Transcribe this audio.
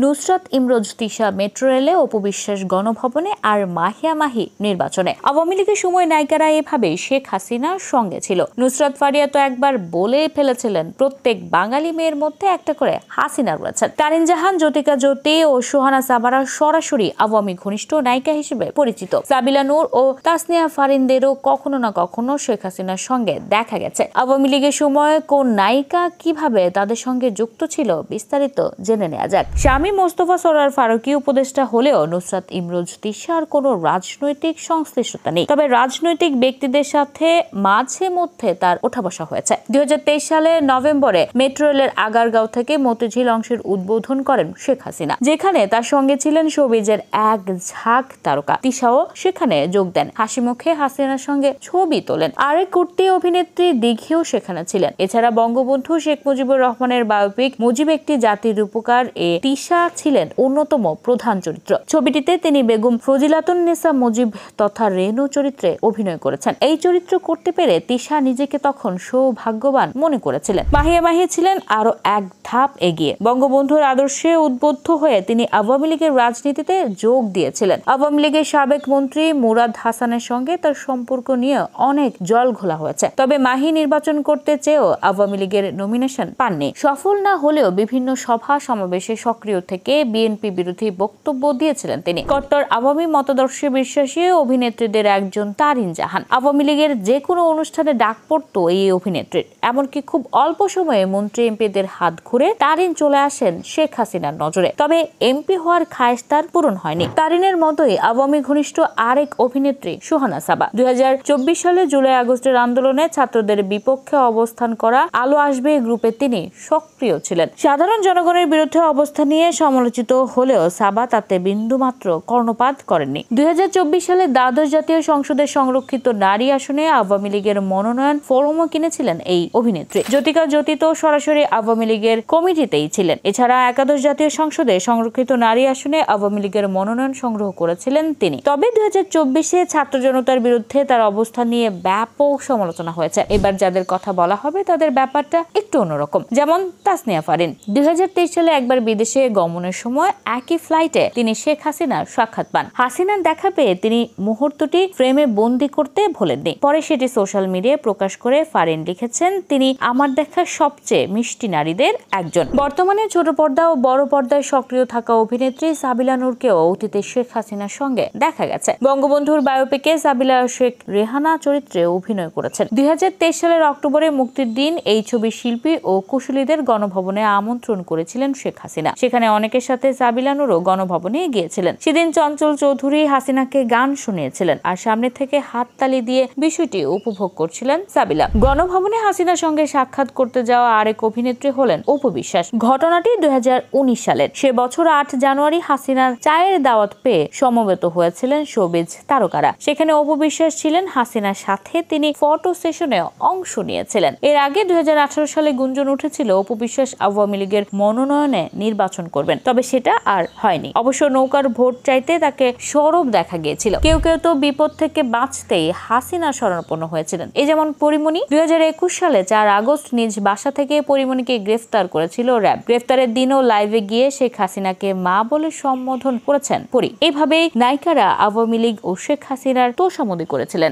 Nusrat Imroz Tisha metro রেলে, অপু বিশ্বাস গণভবনে আর মাহিয়া মাহি নির্বাচনে। আওয়ামী লীগের সময় নায়িকারা এভাবে শেখ হাসিনার সঙ্গে ছিল। নুসরাত ফারিয়া তো একবার বলে ফেলেছিলেন প্রত্যেক বাঙালি মেয়ের মধ্যে একটা করে হাসিনা রয়েছে। তারিন জাহান, জ্যোতিকা জ্যোতি ও সোহানা সাবারা সরাসরি আওয়ামী ঘনিষ্ঠ নায়িকা হিসেবে পরিচিত। সাবিলা নূর ও তাসনিয়া ফারিনদেরও কখনো না কখনো শেখ হাসিনার সঙ্গে দেখা গেছে। আওয়ামী লীগের সময় কোন নায়িকা কিভাবে তাদের সঙ্গে যুক্ত ছিল বিস্তারিত জেনে নেওয়া যাক। স্বামী মোস্তফা সরোয়ার ফারুকী উপদেষ্টা হলেও নুসরাত ইমরোজ তিশার কোনো রাজনৈতিক সংশ্লিষ্টতা নেই। তবে রাজনৈতিক ব্যক্তিদের সাথে মাঝে মধ্যে তার ওঠা বসা হয়েছে। 2023 সালের নভেম্বরে মেট্রো রেলের আগারগাঁও থেকে মতিঝিল অংশের উদ্বোধন করেন শেখ হাসিনা, যেখানে তার সঙ্গে ছিলেন শোবিজের এক ঝাঁক তারকা। তিশাও সেখানে যোগ দেন, হাসি মুখে হাসিনার সঙ্গে ছবি তোলেন। আরেক কুর্তি অভিনেত্রী দিঘিও সেখানে ছিলেন। এছাড়া বঙ্গবন্ধু শেখ মুজিবুর রহমানের বায়োপিক মুজিব একটি জাতির রূপকার এ তিশা ছিলেন অন্যতম প্রধান চরিত্র। ছবিটিতে তিনি বেগম ফজিলাতুন্নেসা মুজিব তথা রেনু চরিত্রে অভিনয় করেছেন। এই চরিত্র করতে পেরে তিশা নিজেকে তখন সৌভাগ্যবান মনে করেছিলেন। মাহিয়া মাহি ছিলেন আরো এক ধাপ এগিয়ে। বঙ্গবন্ধুর আদর্শে উদ্বুদ্ধ হয়ে তিনি আওয়ামী লীগের রাজনীতিতে যোগ দিয়েছিলেন। আওয়ামী লীগের সাবেক মন্ত্রী মুরাদ হাসানের সঙ্গে তার সম্পর্ক নিয়ে অনেক জল ঘোলা হয়েছে। তবে মাহি নির্বাচন করতে চেয়েও আওয়ামী লীগের নমিনেশন পাননি। সফল না হলেও বিভিন্ন সভা সমাবেশে সক্রিয় থেকে বিএনপি বিরোধী বক্তব্য দিয়েছিলেন তিনি। কট্টর আওয়ামী মতাদর্শে বিশ্বাসী অভিনেত্রীদের একজন তারিন জাহান। আওয়ামী লীগের যে কোনো অনুষ্ঠানে ডাক পড়ত এই অভিনেত্রীর। এমনকি খুব অল্প সময়ে মন্ত্রী এমপিদের হাত ঘুরে তারিন চলে আসেন শেখ হাসিনার নজরে। তবে এমপি হওয়ার খায়েশ তার পূরণ হয়নি। তারিনের মতোই আওয়ামী ঘনিষ্ঠ আরেক অভিনেত্রী সোহানা সাবা। 2024 সালে জুলাই আগস্টের আন্দোলনে ছাত্রদের বিপক্ষে অবস্থান করা আলো আসবে গ্রুপে তিনি সক্রিয় ছিলেন। সাধারণ জনগণের বিরুদ্ধে অবস্থান নিয়ে সমালোচিত হলেও সাবা তাতে বিন্দুমাত্র কর্ণপাত করেননি। 2024 সালে দ্বাদশ জাতীয় সংসদের সংরক্ষিত নারী আসনে আওয়ামী লীগের মনোনয়ন ফরমও কিনেছিলেন এই অভিনেত্রী। জ্যোতিকা জ্যোতি তো সরাসরি আওয়ামী লীগের কমিটিতেই ছিলেন। এছাড়া একাদশ জাতীয় সংসদে সংরক্ষিত নারী আসনে আওয়ামী লীগের মনোনয়ন সংগ্রহ করেছিলেন তিনি। তবে 2024-এ ছাত্র জনতার বিরুদ্ধে তার অবস্থান নিয়ে ব্যাপক সমালোচনা হয়েছে। এবার যাদের কথা বলা হবে তাদের ব্যাপারটা একটু অন্যরকম। যেমন তাসনিয়া ফারিন। 2023 সালে একবার বিদেশে গমনের সময় একই ফ্লাইটে তিনি শেখ হাসিনার সাক্ষাৎ পান। হাসিনার দেখা পেয়ে তিনি মুহূর্তটি ফ্রেমে বন্দি করতে ভোলেননি। পরে সেটি সোশ্যাল মিডিয়ায় প্রকাশ করে ফারিন লিখেছেন, তিনি আমার দেখা সবচেয়ে মিষ্টি নারীদের একজন। বর্তমানে ছোট পর্দা ও বড় পর্দায় সক্রিয় থাকা অভিনেত্রী সাবিলা নূরকেও অতীতে শেখ হাসিনার সঙ্গে দেখা গেছে। বঙ্গবন্ধুর বায়োপিকে সাবিলা শেখ রেহানা চরিত্রে অভিনয় করেছেন। 2023 সালের অক্টোবরে মুক্তির দিন এই ছবির শিল্পী ও কুশলীদের গণভবনে আমন্ত্রণ করেছিলেন শেখ হাসিনা। সেখানে অনেকের সাথে সাবিলা নূরও গণভবনে গিয়েছিলেন। সেদিন চঞ্চল চৌধুরী হাসিনাকে গান শুনিয়েছিলেন আর সামনে থেকে হাততালি দিয়ে বিষয়টি উপভোগ করছিলেন সাবিলা। গণভবনে হাসিনার সঙ্গে সাক্ষাৎ করতে যাওয়া আরেক অভিনেত্রী হলেন অপু বিশ্বাস। ঘটনাটি 2019 সালের। সে বছর 8 জানুয়ারি হাসিনার চায়ের দাওয়াত পেয়ে সমবেত হয়েছিলেন শোবিজ তারকারা। সেখানে অপু বিশ্বাস ছিলেন হাসিনার সাথে। তিনি ফটো সেশনে অংশ নিয়েছিলেন। এর আগে 2018 সালে গুঞ্জন উঠেছিল অপু বিশ্বাস আওয়ামী লীগের মনোনয়নে নির্বাচন করবেন, তবে সেটা আর হয়নি। অবশ্য নৌকার ভোট চাইতে তাকে সরব দেখা গিয়েছিল। কেউ কেউ তো বিপদ থেকে বাঁচতেই হাসিনা শরণাপন্ন হয়েছিলেন। এই যেমন পরিমণি। 2021 সালে 4 আগস্ট নিজ বাসা থেকে পরিমণিকে গ্রেফতার করেছিল র্যাব। গ্রেফতারের দিনও লাইভে গিয়ে শেখ হাসিনাকে মা বলে সম্বোধন করেছেন পরি। এভাবেই নায়িকারা আওয়ামী লীগ ও শেখ হাসিনার তোষামোদী করেছিলেন।